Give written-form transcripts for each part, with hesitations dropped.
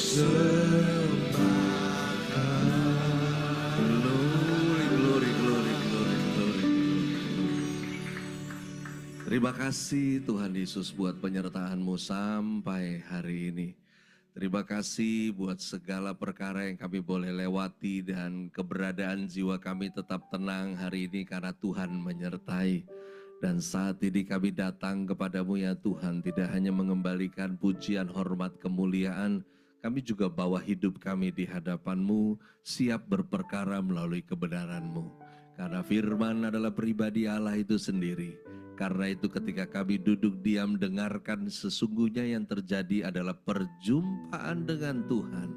Terima kasih Tuhan Yesus buat penyertaan-Mu sampai hari ini. Terima kasih buat segala perkara yang kami boleh lewati dan keberadaan jiwa kami tetap tenang hari ini karena Tuhan menyertai. Dan saat ini kami datang kepadamu ya Tuhan, tidak hanya mengembalikan pujian, hormat, kemuliaan, kami juga bawa hidup kami di hadapan-Mu, siap berperkara melalui kebenaran-Mu. Karena firman adalah pribadi Allah itu sendiri. Karena itu ketika kami duduk diam dengarkan, sesungguhnya yang terjadi adalah perjumpaan dengan Tuhan.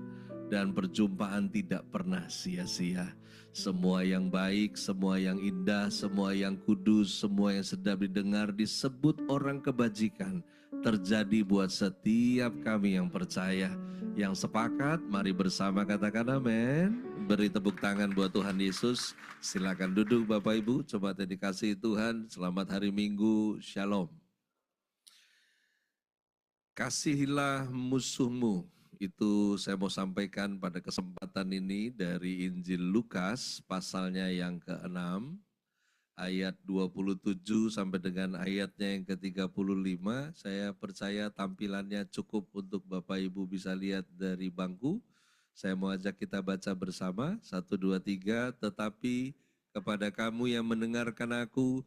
Dan perjumpaan tidak pernah sia-sia. Semua yang baik, semua yang indah, semua yang kudus, semua yang sedap didengar disebut orang kebajikan. Terjadi buat setiap kami yang percaya. Yang sepakat, mari bersama katakan amin. Beri tepuk tangan buat Tuhan Yesus. Silakan duduk Bapak Ibu, coba dikasihi Tuhan. Selamat hari Minggu, Shalom. Kasihilah musuhmu. Itu saya mau sampaikan pada kesempatan ini dari Injil Lukas, pasalnya yang ke-6, ayat 27 sampai dengan ayatnya yang ke-35. Saya percaya tampilannya cukup untuk Bapak Ibu bisa lihat dari bangku. Saya mau ajak kita baca bersama, 1, 2, 3. Tetapi kepada kamu yang mendengarkan aku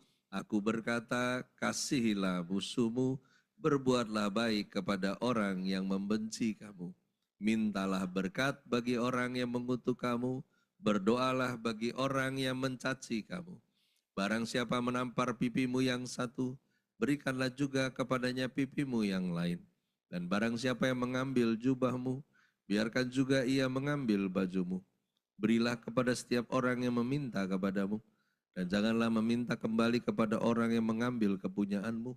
berkata, kasihilah musuhmu, berbuatlah baik kepada orang yang membenci kamu. Mintalah berkat bagi orang yang mengutuk kamu, berdoalah bagi orang yang mencaci kamu. Barang siapa menampar pipimu yang satu, berikanlah juga kepadanya pipimu yang lain. Dan barang siapa yang mengambil jubahmu, biarkan juga ia mengambil bajumu. Berilah kepada setiap orang yang meminta kepadamu, dan janganlah meminta kembali kepada orang yang mengambil kepunyaanmu.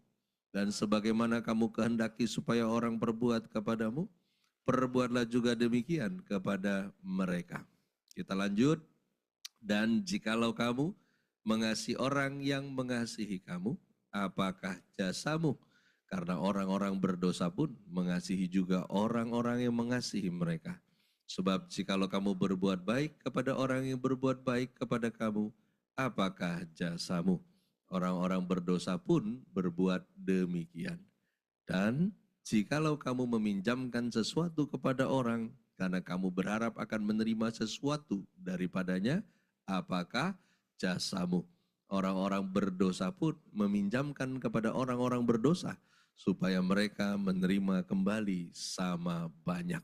Dan sebagaimana kamu kehendaki supaya orang perbuat kepadamu, perbuatlah juga demikian kepada mereka. Kita lanjut. Dan jikalau kamu mengasihi orang yang mengasihi kamu, apakah jasamu? Karena orang-orang berdosa pun mengasihi juga orang-orang yang mengasihi mereka. Sebab jikalau kamu berbuat baik kepada orang yang berbuat baik kepada kamu, apakah jasamu? Orang-orang berdosa pun berbuat demikian. Dan jikalau kamu meminjamkan sesuatu kepada orang, karena kamu berharap akan menerima sesuatu daripadanya, apakah jasamu? Orang-orang berdosa pun meminjamkan kepada orang-orang berdosa, supaya mereka menerima kembali sama banyak.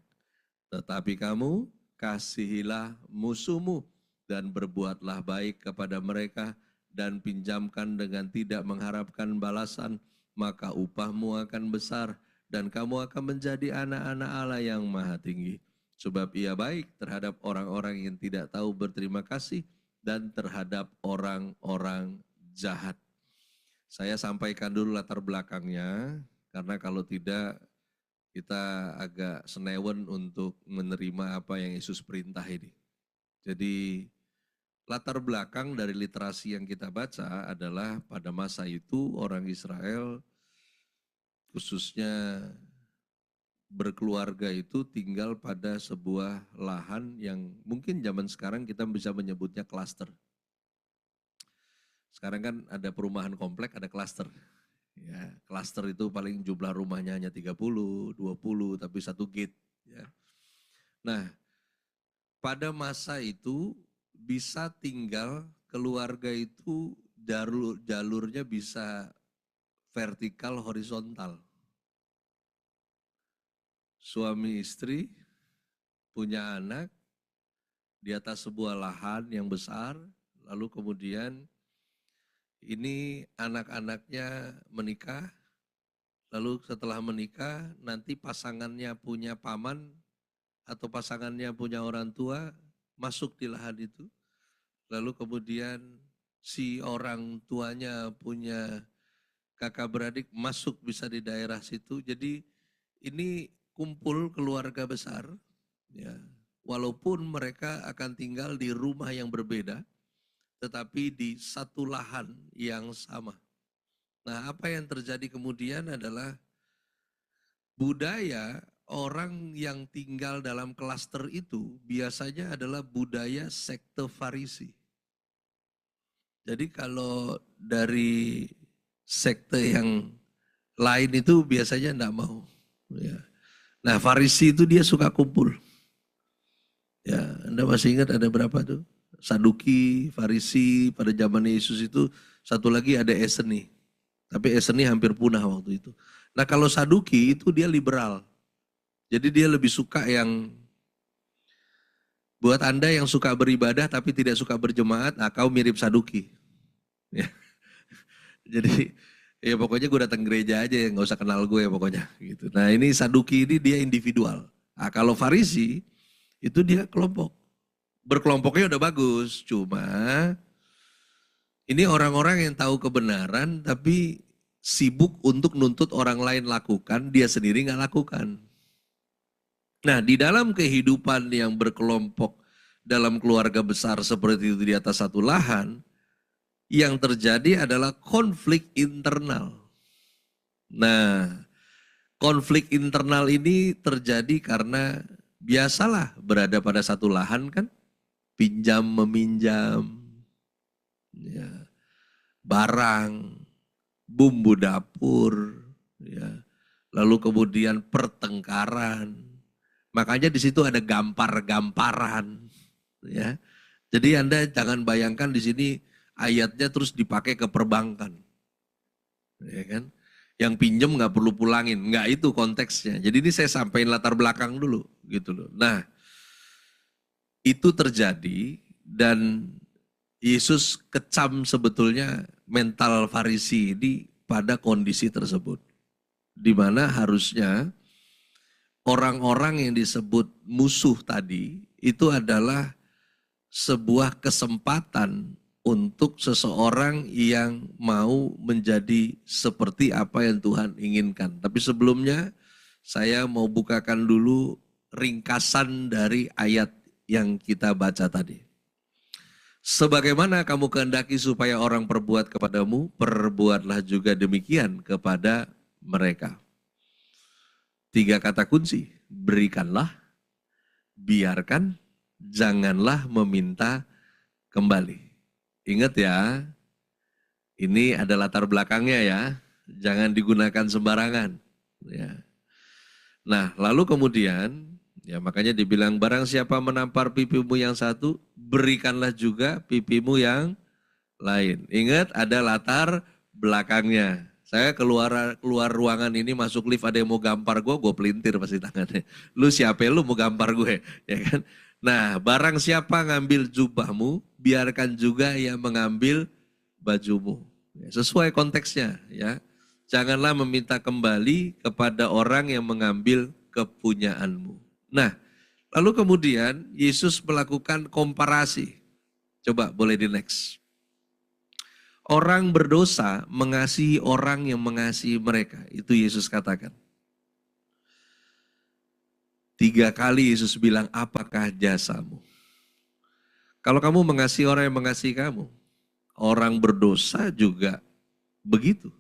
Tetapi kamu kasihilah musuhmu, dan berbuatlah baik kepada mereka, dan pinjamkan dengan tidak mengharapkan balasan, maka upahmu akan besar, dan kamu akan menjadi anak-anak Allah yang maha tinggi. Sebab ia baik terhadap orang-orang yang tidak tahu berterima kasih, dan terhadap orang-orang jahat. Saya sampaikan dulu latar belakangnya, karena kalau tidak kita agak senewen untuk menerima apa yang Yesus perintah ini. Jadi latar belakang dari literasi yang kita baca adalah pada masa itu orang Israel khususnya berkeluarga itu tinggal pada sebuah lahan yang mungkin zaman sekarang kita bisa menyebutnya klaster. Sekarang kan ada perumahan komplek, ada klaster. Ya, klaster itu paling jumlah rumahnya hanya 30, 20, tapi satu gate. Ya. Nah, pada masa itu bisa tinggal keluarga itu jalurnya bisa vertikal, horizontal. Suami istri punya anak di atas sebuah lahan yang besar, lalu kemudian ini anak-anaknya menikah, lalu setelah menikah nanti pasangannya punya paman atau pasangannya punya orang tua masuk di lahan itu, lalu kemudian si orang tuanya punya kakak beradik masuk bisa di daerah situ. Jadi ini kumpul keluarga besar, ya. Walaupun mereka akan tinggal di rumah yang berbeda, tetapi di satu lahan yang sama. Nah, apa yang terjadi kemudian adalah budaya orang yang tinggal dalam klaster itu biasanya adalah budaya sekte Farisi. Jadi kalau dari sekte yang lain itu biasanya enggak mau. Ya. Nah Farisi itu dia suka kumpul. Ya, Anda masih ingat ada berapa tuh? Saduki, Farisi pada zaman Yesus itu, satu lagi ada Eseni. Tapi Eseni hampir punah waktu itu. Nah kalau Saduki itu dia liberal. Jadi dia lebih suka yang, buat Anda yang suka beribadah tapi tidak suka berjemaat, nah kau mirip Saduki. Ya. Jadi ya pokoknya gue datang gereja aja ya, nggak usah kenal gue ya pokoknya. Gitu. Nah ini Saduki ini dia individual. Nah kalau Farisi itu dia kelompok. Berkelompoknya udah bagus, cuma ini orang-orang yang tahu kebenaran tapi sibuk untuk nuntut orang lain lakukan, dia sendiri nggak lakukan. Nah, di dalam kehidupan yang berkelompok dalam keluarga besar seperti itu di atas satu lahan, yang terjadi adalah konflik internal. Nah, konflik internal ini terjadi karena biasalah berada pada satu lahan kan, pinjam meminjam, ya, barang, bumbu dapur, ya, lalu kemudian pertengkaran. Makanya di situ ada gampar-gamparan, ya. Jadi Anda jangan bayangkan di sini ayatnya terus dipakai ke perbankan, ya kan? Yang pinjem nggak perlu pulangin, nggak itu konteksnya. Jadi ini saya sampaikan latar belakang dulu, gitu loh. Nah, itu terjadi dan Yesus kecam sebetulnya mental Farisi ini pada kondisi tersebut. Di mana harusnya orang-orang yang disebut musuh tadi itu adalah sebuah kesempatan untuk seseorang yang mau menjadi seperti apa yang Tuhan inginkan. Tapi sebelumnya saya mau bukakan dulu ringkasan dari ayat yang kita baca tadi. Sebagaimana kamu kehendaki supaya orang perbuat kepadamu, perbuatlah juga demikian kepada mereka. 3 kata kunci, berikanlah, biarkan, janganlah meminta kembali. Ingat ya, ini ada latar belakangnya ya, jangan digunakan sembarangan. Ya. Nah lalu kemudian, ya makanya dibilang barang siapa menampar pipimu yang satu, berikanlah juga pipimu yang lain. Ingat ada latar belakangnya. Saya keluar ruangan ini masuk lift ada yang mau gampar gue pelintir pasti tangannya. Lu siapa lu mau gampar gue, ya kan? Nah, barang siapa ngambil jubahmu, biarkan juga yang mengambil bajumu. Ya, sesuai konteksnya, ya. Janganlah meminta kembali kepada orang yang mengambil kepunyaanmu. Nah, lalu kemudian Yesus melakukan komparasi. Coba boleh di next. Orang berdosa mengasihi orang yang mengasihi mereka. Itu Yesus katakan. 3 kali Yesus bilang, apakah jasamu? Kalau kamu mengasihi orang yang mengasihi kamu, orang berdosa juga begitu.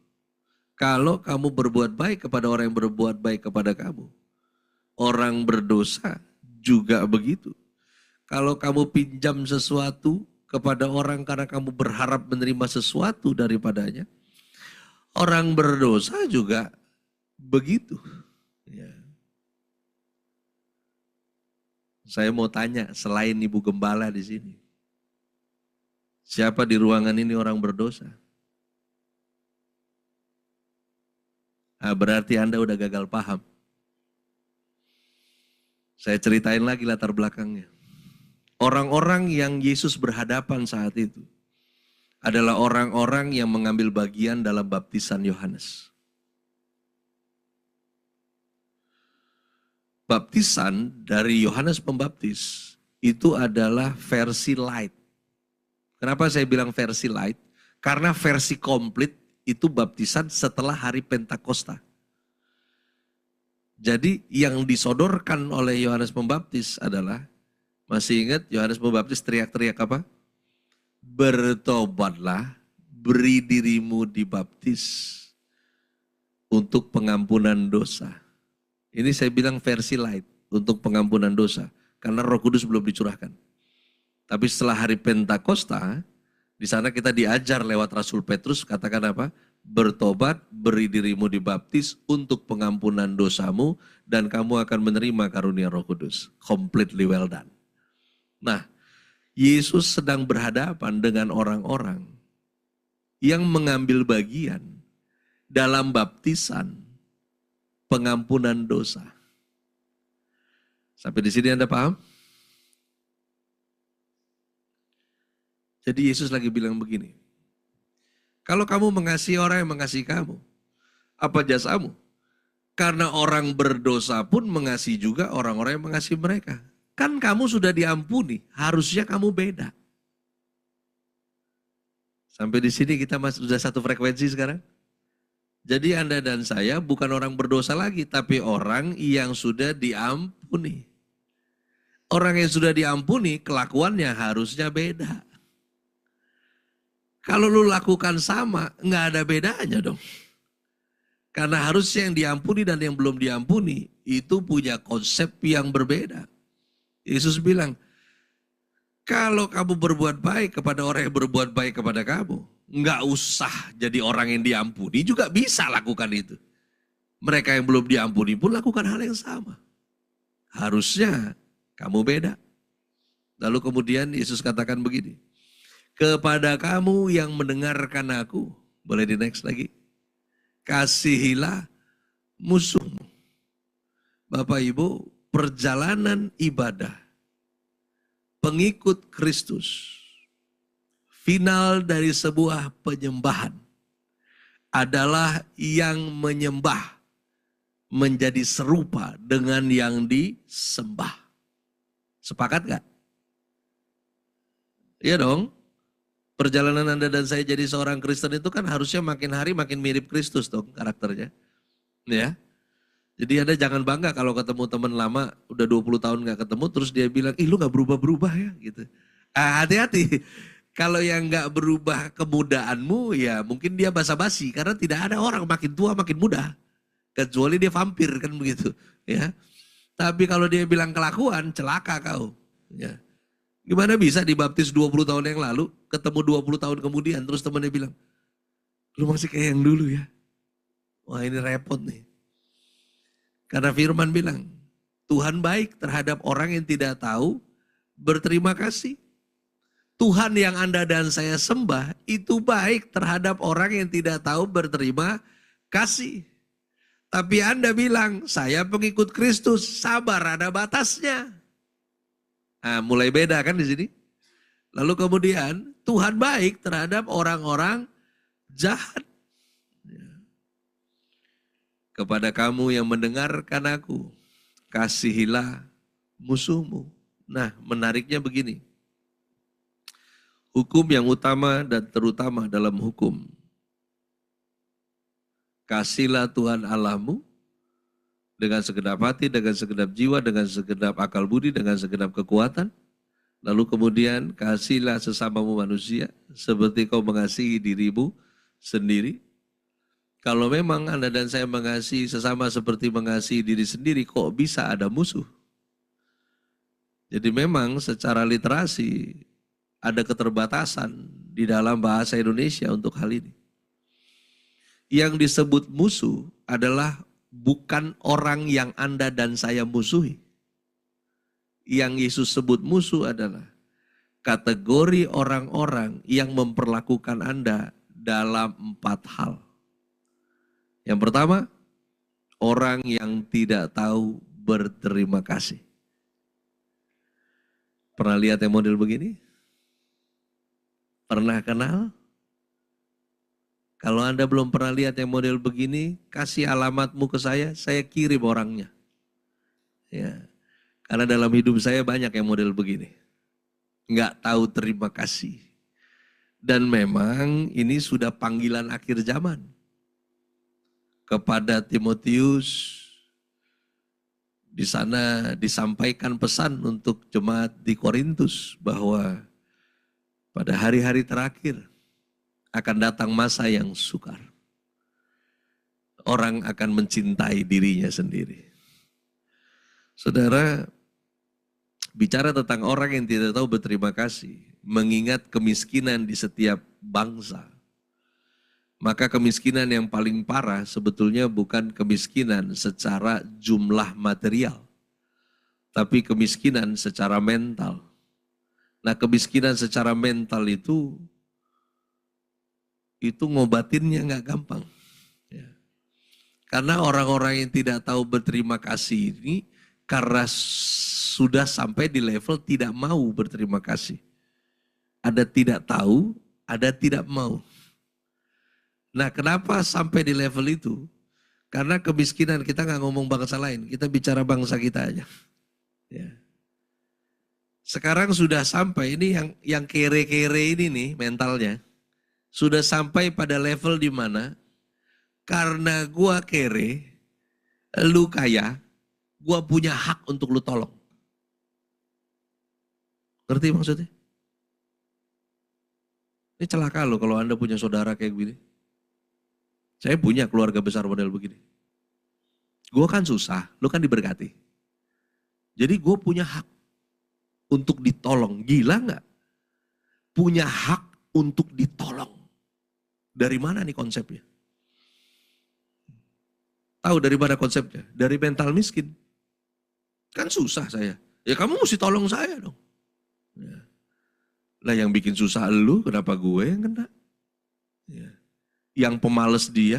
Kalau kamu berbuat baik kepada orang yang berbuat baik kepada kamu, orang berdosa juga begitu. Kalau kamu pinjam sesuatu kepada orang karena kamu berharap menerima sesuatu daripadanya, orang berdosa juga begitu. Ya. Saya mau tanya, selain Ibu Gembala di sini, siapa di ruangan ini orang berdosa? Nah, berarti Anda udah gagal paham. Saya ceritain lagi latar belakangnya. Orang-orang yang Yesus berhadapan saat itu adalah orang-orang yang mengambil bagian dalam baptisan Yohanes. Baptisan dari Yohanes Pembaptis itu adalah versi light. Kenapa saya bilang versi light? Karena versi komplit itu baptisan setelah hari Pentakosta. Jadi yang disodorkan oleh Yohanes Pembaptis adalah, masih ingat Yohanes Pembaptis teriak-teriak apa? Bertobatlah, beri dirimu dibaptis untuk pengampunan dosa. Ini saya bilang versi light untuk pengampunan dosa. Karena Roh Kudus belum dicurahkan. Tapi setelah hari Pentakosta, di sana kita diajar lewat Rasul Petrus, katakan apa? Bertobat, beri dirimu dibaptis untuk pengampunan dosamu, dan kamu akan menerima karunia Roh Kudus. Completely well done. Nah, Yesus sedang berhadapan dengan orang-orang yang mengambil bagian dalam baptisan pengampunan dosa. Sampai di sini Anda paham? Jadi Yesus lagi bilang begini, kalau kamu mengasihi orang yang mengasihi kamu, apa jasamu? Karena orang berdosa pun mengasihi juga orang-orang yang mengasihi mereka. Kan kamu sudah diampuni, harusnya kamu beda. Sampai di sini kita masih sudah satu frekuensi sekarang. Jadi Anda dan saya bukan orang berdosa lagi, tapi orang yang sudah diampuni. Orang yang sudah diampuni, kelakuannya harusnya beda. Kalau lu lakukan sama, nggak ada bedanya dong. Karena harusnya yang diampuni dan yang belum diampuni, itu punya konsep yang berbeda. Yesus bilang, kalau kamu berbuat baik kepada orang yang berbuat baik kepada kamu, nggak usah jadi orang yang diampuni, juga bisa lakukan itu. Mereka yang belum diampuni pun lakukan hal yang sama. Harusnya kamu beda. Lalu kemudian Yesus katakan begini, kepada kamu yang mendengarkan aku, boleh di next lagi, kasihilah musuhmu. Bapak Ibu, perjalanan ibadah pengikut Kristus, final dari sebuah penyembahan adalah yang menyembah menjadi serupa dengan yang disembah. Sepakat gak? Iya dong. Perjalanan Anda dan saya jadi seorang Kristen itu kan harusnya makin hari makin mirip Kristus dong karakternya. Ya. Jadi Anda jangan bangga kalau ketemu teman lama udah 20 tahun gak ketemu terus dia bilang, ih lu gak berubah-berubah ya gitu. Hati-hati. Kalau yang gak berubah kemudaanmu ya mungkin dia basa-basi karena tidak ada orang makin tua makin muda. Kecuali dia vampir kan begitu. Ya. Tapi kalau dia bilang kelakuan celaka kau. Ya. Gimana bisa dibaptis 20 tahun yang lalu, ketemu 20 tahun kemudian, terus temannya bilang, lu masih kayak yang dulu ya. Wah ini repot nih. Karena firman bilang, Tuhan baik terhadap orang yang tidak tahu berterima kasih. Tuhan yang Anda dan saya sembah itu baik terhadap orang yang tidak tahu berterima kasih. Tapi Anda bilang, saya pengikut Kristus, sabar ada batasnya. Nah, mulai beda kan di sini. Lalu kemudian Tuhan baik terhadap orang-orang jahat. Kepada kamu yang mendengarkan aku, kasihilah musuhmu. Nah, menariknya begini. Hukum yang utama dan terutama dalam hukum. Kasihlah Tuhan Allahmu dengan segenap hati, dengan segenap jiwa, dengan segenap akal budi, dengan segenap kekuatan. Lalu kemudian kasihlah sesamamu manusia seperti kau mengasihi dirimu sendiri. Kalau memang Anda dan saya mengasihi sesama seperti mengasihi diri sendiri, kok bisa ada musuh? Jadi memang secara literasi ada keterbatasan di dalam bahasa Indonesia untuk hal ini. Yang disebut musuh adalah bukan orang yang Anda dan saya musuhi. Yang Yesus sebut musuh adalah kategori orang-orang yang memperlakukan Anda dalam 4 hal. Yang pertama, orang yang tidak tahu berterima kasih. Pernah lihat yang model begini? Pernah kenal? Kalau Anda belum pernah lihat yang model begini, kasih alamatmu ke saya kirim orangnya. Ya, karena dalam hidup saya banyak yang model begini. Nggak tahu terima kasih. Dan memang ini sudah panggilan akhir zaman. Kepada Timotius, di sana disampaikan pesan untuk jemaat di Korintus bahwa pada hari-hari terakhir akan datang masa yang sukar. Orang akan mencintai dirinya sendiri. Saudara, bicara tentang orang yang tidak tahu berterima kasih, mengingat kemiskinan di setiap bangsa. Maka kemiskinan yang paling parah sebetulnya bukan kemiskinan secara jumlah material, tapi kemiskinan secara mental. Nah, kemiskinan secara mental itu ngobatinnya nggak gampang. Ya. Karena orang-orang yang tidak tahu berterima kasih ini karena sudah sampai di level tidak mau berterima kasih. Ada tidak tahu, ada tidak mau. Nah, kenapa sampai di level itu? Karena kemiskinan, kita nggak ngomong bangsa lain, kita bicara bangsa kita aja. Ya. Sekarang sudah sampai, ini yang kere-kere ini nih mentalnya, sudah sampai pada level di mana karena gua kere, lu kaya, gua punya hak untuk lu tolong. Ngerti maksudnya? Ini celaka loh kalau Anda punya saudara kayak begini. Saya punya keluarga besar model begini. Gue kan susah, lu kan diberkati. Jadi gue punya hak untuk ditolong. Gila nggak? Punya hak untuk ditolong. Dari mana nih konsepnya? Tahu dari mana konsepnya? Dari mental miskin. Kan susah saya. Ya kamu mesti tolong saya dong. Ya. Lah yang bikin susah lu, kenapa gue yang kena? Ya. Yang pemalas dia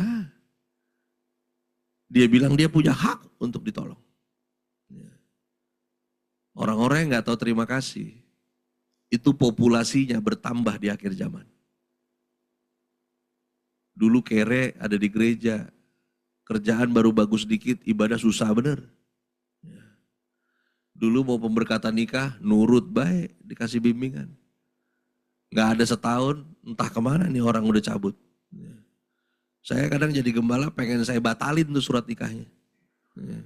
bilang dia punya hak untuk ditolong. Ya. Orang-orang yang nggak tahu terima kasih, itu populasinya bertambah di akhir zaman. Dulu kere ada di gereja, kerjaan baru bagus dikit, ibadah susah bener. Ya. Dulu mau pemberkatan nikah, nurut baik, dikasih bimbingan. Nggak ada setahun, entah kemana nih orang udah cabut. Ya. Saya kadang jadi gembala pengen saya batalin tuh surat nikahnya. Ya.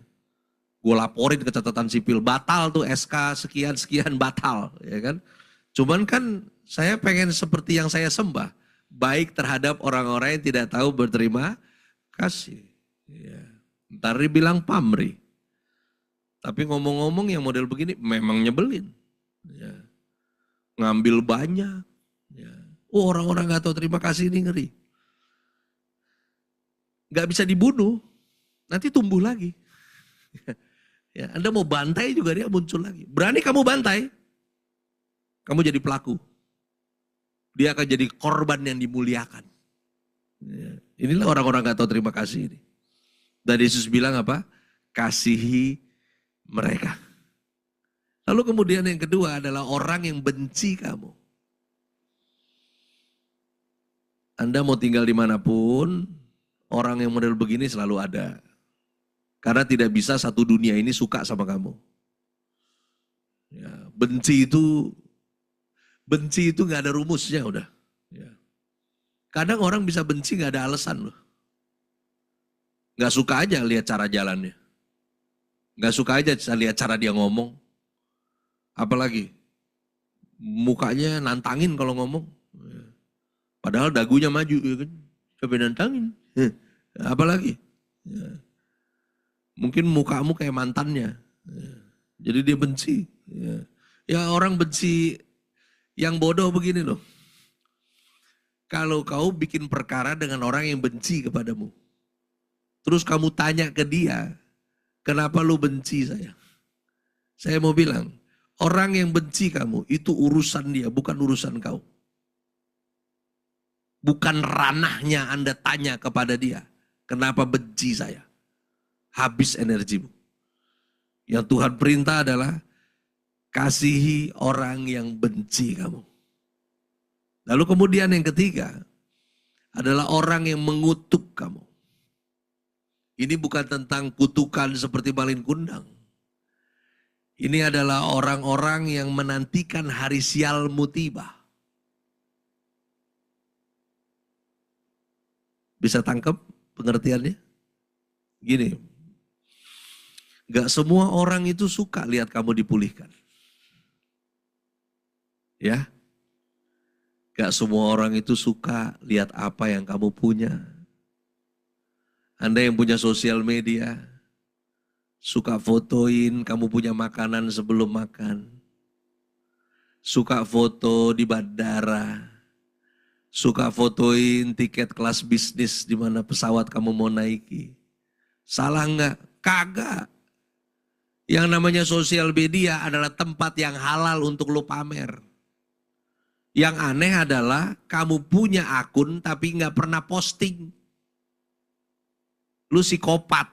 Gue laporin ke catatan sipil, batal tuh SK sekian-sekian batal. Ya kan? Cuman kan saya pengen seperti yang saya sembah. Baik terhadap orang-orang yang tidak tahu berterima kasih. Ya. Ntar dibilang pamrih. Tapi ngomong-ngomong yang model begini memang nyebelin. Ya. Ngambil banyak. Ya. Oh, orang-orang gak tahu terima kasih ini ngeri. Gak bisa dibunuh, nanti tumbuh lagi. Ya, Anda mau bantai juga dia muncul lagi. Berani kamu bantai, kamu jadi pelaku. Dia akan jadi korban yang dimuliakan. Ya, inilah orang-orang gak tahu terima kasih ini. Dan Yesus bilang apa? Kasihi mereka. Lalu kemudian yang kedua adalah orang yang benci kamu. Anda mau tinggal dimanapun, orang yang model begini selalu ada. Karena tidak bisa satu dunia ini suka sama kamu. Ya, benci itu gak ada rumusnya udah. Ya. Kadang orang bisa benci gak ada alasan loh. Gak suka aja lihat cara jalannya. Gak suka aja lihat cara dia ngomong. Apalagi mukanya nantangin kalau ngomong. Ya. Padahal dagunya maju ya kan. Coba nantangin. Apalagi. Ya. Mungkin mukamu kayak mantannya. Ya. Jadi dia benci. Ya. Ya orang benci yang bodoh begini loh. Kalau kau bikin perkara dengan orang yang benci kepadamu. Terus kamu tanya ke dia, kenapa lu benci saya? Saya mau bilang, orang yang benci kamu itu urusan dia, bukan urusan kau. Bukan ranahnya Anda tanya kepada dia, kenapa benci saya? Habis energimu. Yang Tuhan perintah adalah kasihi orang yang benci kamu. Lalu kemudian yang ketiga adalah orang yang mengutuk kamu. Ini bukan tentang kutukan seperti malin kundang. Ini adalah orang-orang yang menantikan hari sialmu tiba. Bisa tangkap pengertiannya? Gini, gak semua orang itu suka lihat kamu dipulihkan. Ya, gak semua orang itu suka lihat apa yang kamu punya. Anda yang punya sosial media, Suka fotoin kamu punya makanan sebelum makan. Suka foto di bandara. Suka fotoin tiket kelas bisnis di mana pesawat kamu mau naiki. Salah nggak? Kagak. Yang namanya sosial media adalah tempat yang halal untuk lo pamer. Yang aneh adalah kamu punya akun tapi nggak pernah posting. Lu psikopat.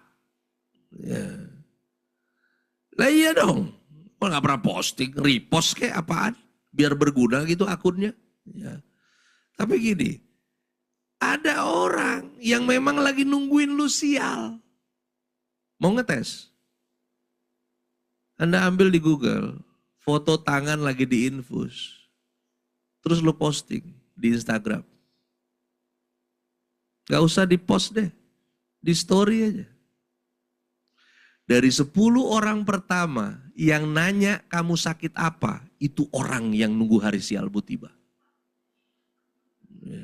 Ya. Lah iya dong. Kok nggak pernah posting, repost kayak apaan? Biar berguna gitu akunnya. Ya. Tapi gini, ada orang yang memang lagi nungguin lu sial. Mau ngetes? Anda ambil di Google, foto tangan lagi diinfus. Terus lu posting di Instagram. Gak usah di post deh, di story aja. Dari 10 orang pertama yang nanya kamu sakit apa, itu orang yang nunggu hari sialmu tiba. Ya.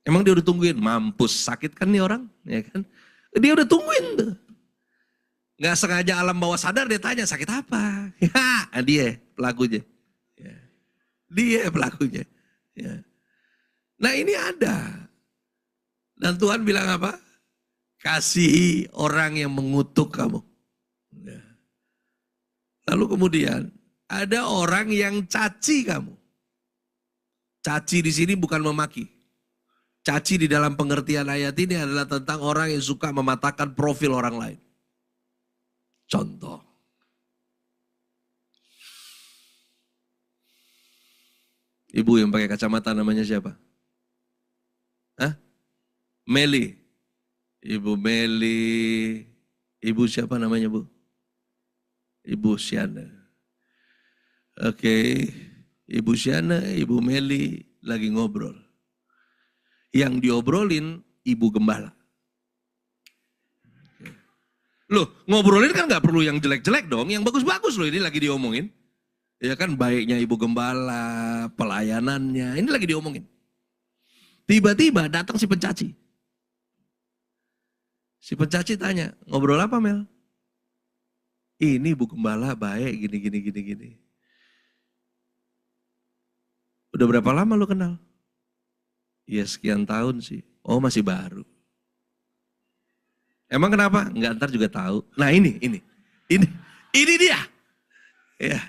Emang dia udah tungguin, mampus sakit kan nih orang, ya kan? Dia udah tungguin tuh. Nggak sengaja alam bawah sadar dia tanya sakit apa? Ya, dia pelakunya. Ya. Dia pelakunya. Ya. Nah ini ada. Dan Tuhan bilang apa? Kasihi orang yang mengutuk kamu. Ya. Lalu kemudian ada orang yang caci kamu. Caci di sini bukan memaki. Caci di dalam pengertian ayat ini adalah tentang orang yang suka mematahkan profil orang lain. Contoh. Ibu yang pakai kacamata namanya siapa? Hah? Meli. Ibu Meli. Ibu siapa namanya, Bu? Ibu Siana. Oke. Ibu Siana, Ibu Meli lagi ngobrol. Yang diobrolin Ibu Gembala. Loh, ngobrolin kan gak perlu yang jelek-jelek dong, yang bagus-bagus loh ini lagi diomongin. Ya kan baiknya Ibu Gembala, pelayanannya, ini lagi diomongin. Tiba-tiba datang si pencaci. Si pencaci tanya, ngobrol apa Mel? Ini Ibu Gembala baik gini. Udah berapa lama lo kenal? Ya sekian tahun sih. Oh masih baru. Emang kenapa? Enggak, ntar juga tahu. Nah ini dia. Ya,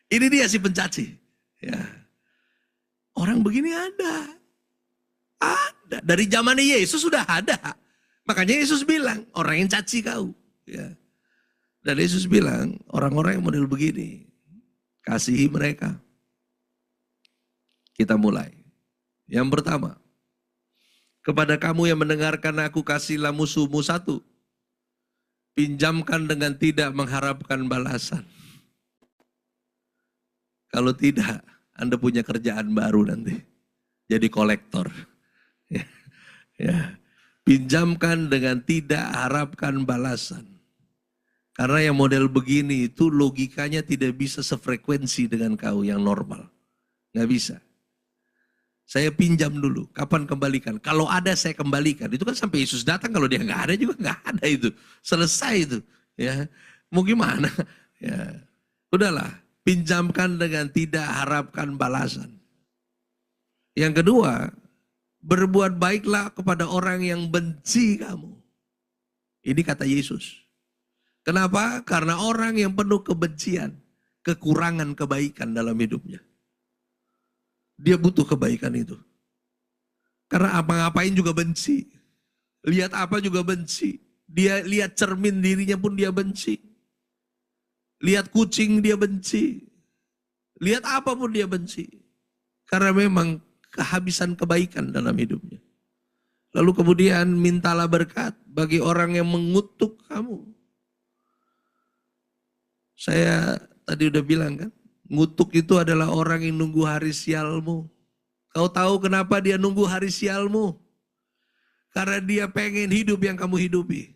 ini dia si pencaci. Ya. Orang begini ada. Dari zaman Yesus sudah ada. Makanya Yesus bilang, orang yang caci kau. Ya. Dan Yesus bilang, orang-orang yang model begini, kasihi mereka. Kita mulai. Yang pertama, kepada kamu yang mendengarkan aku kasihlah musuhmu satu. Pinjamkan dengan tidak mengharapkan balasan. Kalau tidak, Anda punya kerjaan baru nanti. Jadi kolektor. Ya. Pinjamkan dengan tidak harapkan balasan. Karena yang model begini itu logikanya tidak bisa sefrekuensi dengan kau yang normal. Nggak bisa. Saya pinjam dulu, kapan kembalikan? Kalau ada saya kembalikan. Itu kan sampai Yesus datang, kalau dia nggak ada juga nggak ada itu. Selesai itu. Ya, mau gimana? Ya, udahlah, pinjamkan dengan tidak harapkan balasan. Yang kedua, berbuat baiklah kepada orang yang benci kamu. Ini kata Yesus. Kenapa? Karena orang yang penuh kebencian, kekurangan kebaikan dalam hidupnya. Dia butuh kebaikan itu. Karena apa-ngapain juga benci. Lihat apa juga benci. Dia lihat cermin dirinya pun dia benci. Lihat kucing dia benci. Lihat apa pun dia benci. Karena memang kehabisan kebaikan dalam hidupnya. Lalu kemudian mintalah berkat bagi orang yang mengutuk kamu. Saya tadi udah bilang kan. Ngutuk itu adalah orang yang nunggu hari sialmu. Kau tahu kenapa dia nunggu hari sialmu? Karena dia pengen hidup yang kamu hidupi.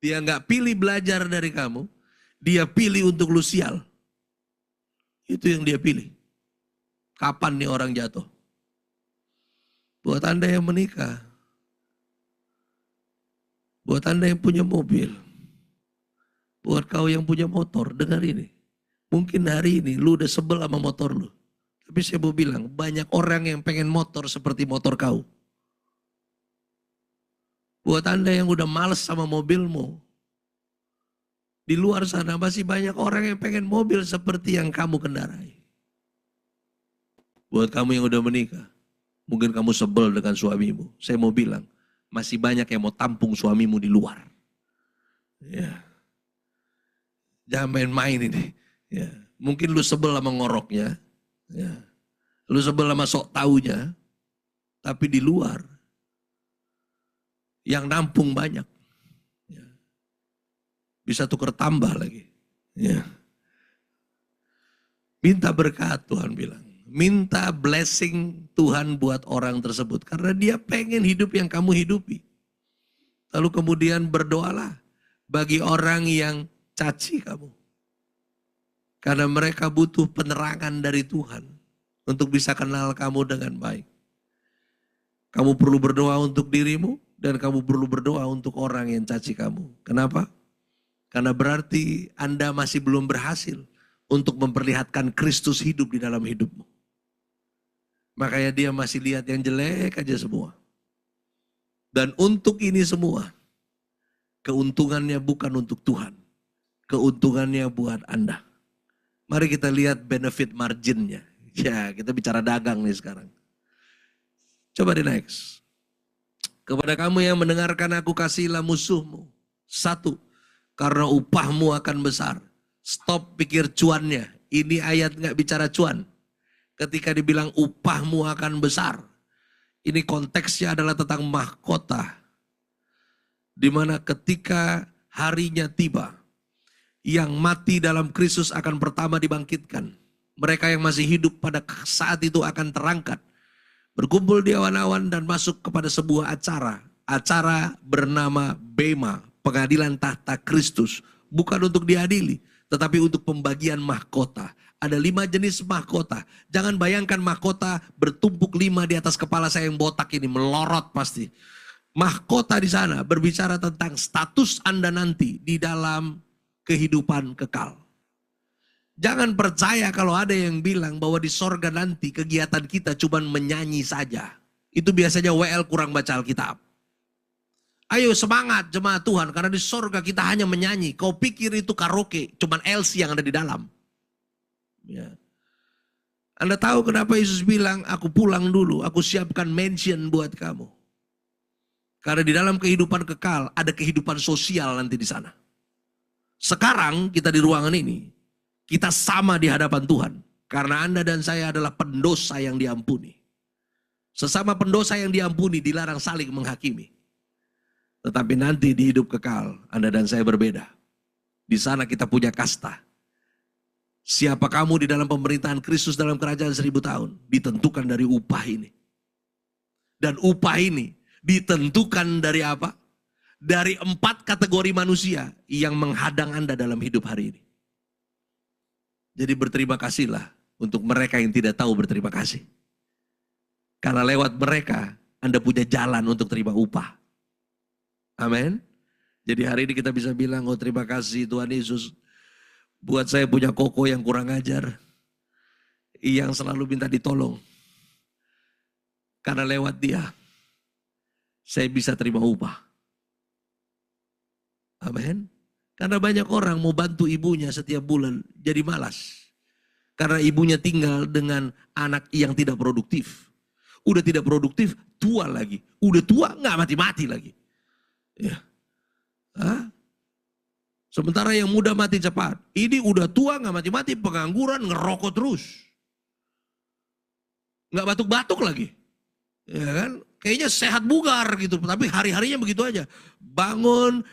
Dia nggak pilih belajar dari kamu. Dia pilih untuk lu sial. Itu yang dia pilih. Kapan nih orang jatuh? Buat Anda yang menikah. Buat Anda yang punya mobil. Buat kau yang punya motor, dengar ini. Mungkin hari ini lu udah sebel sama motor lu. Tapi saya mau bilang, banyak orang yang pengen motor seperti motor kau. Buat Anda yang udah males sama mobilmu, di luar sana masih banyak orang yang pengen mobil seperti yang kamu kendarai. Buat kamu yang udah menikah, mungkin kamu sebel dengan suamimu. Saya mau bilang, masih banyak yang mau tampung suamimu di luar. Ya. Jangan main-main ini. Ya. Mungkin lu sebel sama ngoroknya. Ya. Lu sebel sama sok taunya. Tapi di luar, yang nampung banyak. Ya. Bisa tuker tambah lagi. Ya. Minta berkat, Tuhan bilang. Minta blessing Tuhan buat orang tersebut. Karena dia pengen hidup yang kamu hidupi. Lalu kemudian berdoalah bagi orang yang caci kamu. Karena mereka butuh penerangan dari Tuhan untuk bisa kenal kamu dengan baik. Kamu perlu berdoa untuk dirimu dan kamu perlu berdoa untuk orang yang caci kamu. Kenapa? Karena berarti Anda masih belum berhasil untuk memperlihatkan Kristus hidup di dalam hidupmu. Makanya dia masih lihat yang jelek aja semua. Dan untuk ini semua, keuntungannya bukan untuk Tuhan. Keuntungannya buat Anda. Mari kita lihat benefit marginnya. Ya, kita bicara dagang nih sekarang. Coba di next. Kepada kamu yang mendengarkan aku kasihlah musuhmu. 1, karena upahmu akan besar. Stop pikir cuannya. Ini ayat nggak bicara cuan. Ketika dibilang upahmu akan besar. Ini konteksnya adalah tentang mahkota. Di mana ketika harinya tiba, yang mati dalam Kristus akan pertama dibangkitkan. Mereka yang masih hidup pada saat itu akan terangkat. Berkumpul di awan-awan dan masuk kepada sebuah acara. Acara bernama Bema, pengadilan tahta Kristus. Bukan untuk diadili, tetapi untuk pembagian mahkota. Ada 5 jenis mahkota. Jangan bayangkan mahkota bertumpuk 5 di atas kepala saya yang botak ini, melorot pasti. Mahkota di sana berbicara tentang status Anda nanti di dalam kehidupan kekal. Jangan percaya kalau ada yang bilang bahwa di sorga nanti kegiatan kita cuma menyanyi saja. Itu biasanya WL kurang baca Alkitab. Ayo semangat jemaat Tuhan, karena di sorga kita hanya menyanyi. Kau pikir itu karaoke, cuma LC yang ada di dalam. Ya. Anda tahu kenapa Yesus bilang, aku pulang dulu, aku siapkan mansion buat kamu. Karena di dalam kehidupan kekal, ada kehidupan sosial nanti di sana. Sekarang kita di ruangan ini, kita sama di hadapan Tuhan. Karena Anda dan saya adalah pendosa yang diampuni. Sesama pendosa yang diampuni dilarang saling menghakimi. Tetapi nanti di hidup kekal, Anda dan saya berbeda. Di sana kita punya kasta. Siapa kamu di dalam pemerintahan Kristus dalam kerajaan 1000 tahun, ditentukan dari upah ini. Dan upah ini ditentukan dari apa? Dari 4 kategori manusia yang menghadang Anda dalam hidup hari ini. Jadi berterima kasihlah untuk mereka yang tidak tahu berterima kasih. Karena lewat mereka, Anda punya jalan untuk terima upah. Amin. Jadi hari ini kita bisa bilang, oh terima kasih Tuhan Yesus. Buat saya punya koko yang kurang ajar. Yang selalu minta ditolong. Karena lewat dia, saya bisa terima upah. Amin. Karena banyak orang mau bantu ibunya setiap bulan jadi malas. Karena ibunya tinggal dengan anak yang tidak produktif. Udah tidak produktif, tua lagi. Udah tua, nggak mati-mati lagi. Ya. Hah? Sementara yang muda mati cepat. Ini udah tua, nggak mati-mati, pengangguran, ngerokok terus. Nggak batuk-batuk lagi. Ya kan? Kayaknya sehat bugar gitu, tapi hari-harinya begitu aja. Bangun,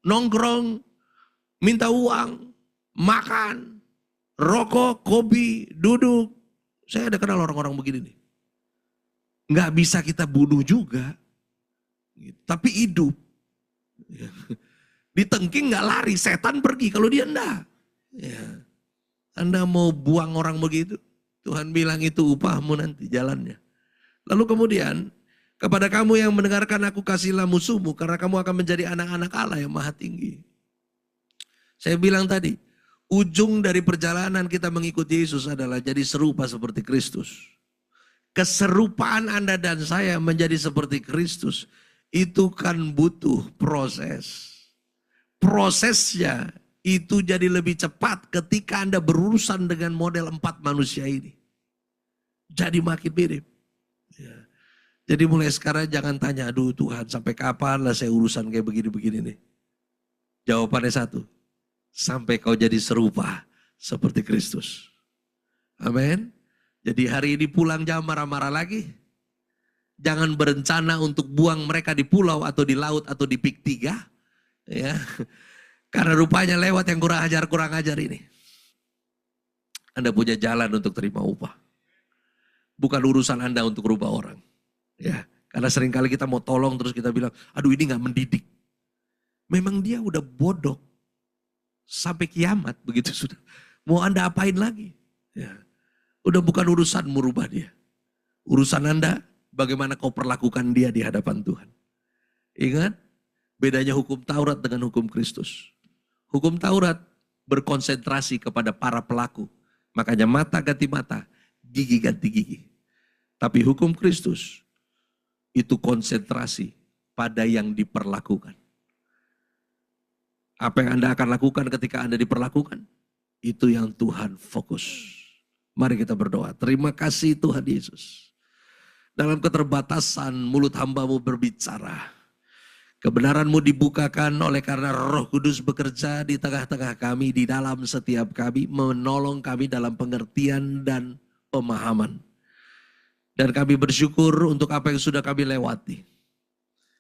nongkrong, minta uang, makan, rokok, kopi, duduk. Saya ada kenal orang-orang begini nih. Nggak bisa kita bunuh juga, tapi hidup. Ditengking nggak lari, setan pergi kalau dia enggak. Ya. Anda mau buang orang begitu, Tuhan bilang itu upahmu nanti jalannya. Lalu kemudian, kepada kamu yang mendengarkan aku kasihlah musuhmu, karena kamu akan menjadi anak-anak Allah yang maha tinggi. Saya bilang tadi, ujung dari perjalanan kita mengikuti Yesus adalah jadi serupa seperti Kristus. Keserupaan Anda dan saya menjadi seperti Kristus, itu kan butuh proses. Prosesnya itu jadi lebih cepat ketika Anda berurusan dengan model 4 manusia ini. Jadi makin mirip. Ya. Jadi mulai sekarang jangan tanya, aduh Tuhan sampai kapan lah saya urusan kayak begini-begini nih. Jawabannya satu, sampai kau jadi serupa seperti Kristus. Amin. Jadi hari ini pulang jangan marah-marah lagi. Jangan berencana untuk buang mereka di pulau atau di laut atau di pik 3. Ya. Karena rupanya lewat yang kurang ajar ini. Anda punya jalan untuk terima upah. Bukan urusan Anda untuk rubah orang. Ya, karena seringkali kita mau tolong terus kita bilang, aduh ini gak mendidik. Memang dia udah bodoh. Sampai kiamat begitu sudah. Mau Anda apain lagi? Ya. Udah bukan urusan merubah dia. Urusan Anda bagaimana kau perlakukan dia di hadapan Tuhan. Ingat, bedanya hukum Taurat dengan hukum Kristus. Hukum Taurat berkonsentrasi kepada para pelaku. Makanya mata ganti mata, gigi ganti gigi. Tapi hukum Kristus itu konsentrasi pada yang diperlakukan. Apa yang Anda akan lakukan ketika Anda diperlakukan? Itu yang Tuhan fokus. Mari kita berdoa. Terima kasih Tuhan Yesus. Dalam keterbatasan mulut hamba-Mu berbicara. Kebenaran-Mu dibukakan oleh karena Roh Kudus bekerja di tengah-tengah kami, di dalam setiap kami, menolong kami dalam pengertian dan pemahaman. Dan kami bersyukur untuk apa yang sudah kami lewati.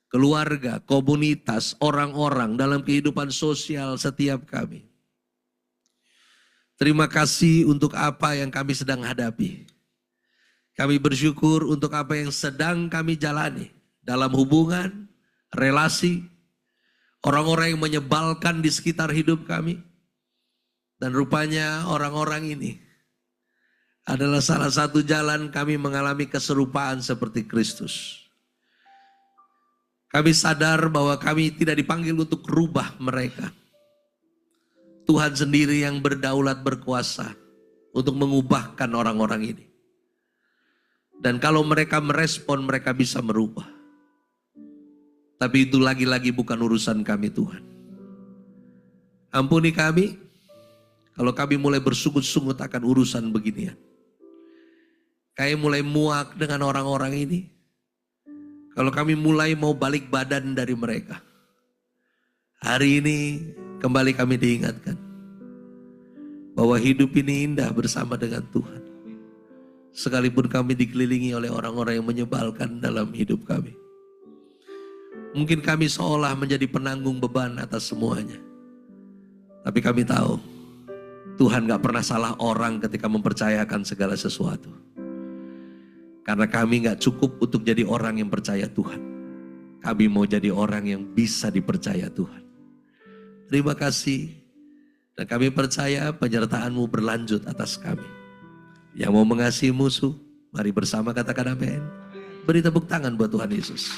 Keluarga, komunitas, orang-orang dalam kehidupan sosial setiap kami. Terima kasih untuk apa yang kami sedang hadapi. Kami bersyukur untuk apa yang sedang kami jalani dalam hubungan, relasi, orang-orang yang menyebalkan di sekitar hidup kami. Dan rupanya orang-orang ini adalah salah satu jalan kami mengalami keserupaan seperti Kristus. Kami sadar bahwa kami tidak dipanggil untuk rubah mereka. Tuhan sendiri yang berdaulat berkuasa untuk mengubahkan orang-orang ini. Dan kalau mereka merespon, mereka bisa merubah. Tapi itu lagi-lagi bukan urusan kami Tuhan. Ampuni kami kalau kami mulai bersungut-sungut akan urusan beginian. Kami mulai muak dengan orang-orang ini. Kalau kami mulai mau balik badan dari mereka. Hari ini kembali kami diingatkan. Bahwa hidup ini indah bersama dengan Tuhan. Sekalipun kami dikelilingi oleh orang-orang yang menyebalkan dalam hidup kami. Mungkin kami seolah menjadi penanggung beban atas semuanya. Tapi kami tahu Tuhan gak pernah salah orang ketika mempercayakan segala sesuatu. Karena kami gak cukup untuk jadi orang yang percaya Tuhan. Kami mau jadi orang yang bisa dipercaya Tuhan. Terima kasih. Dan kami percaya penyertaan-Mu berlanjut atas kami. Yang mau mengasihi musuh, mari bersama katakan amin. Beri tepuk tangan buat Tuhan Yesus.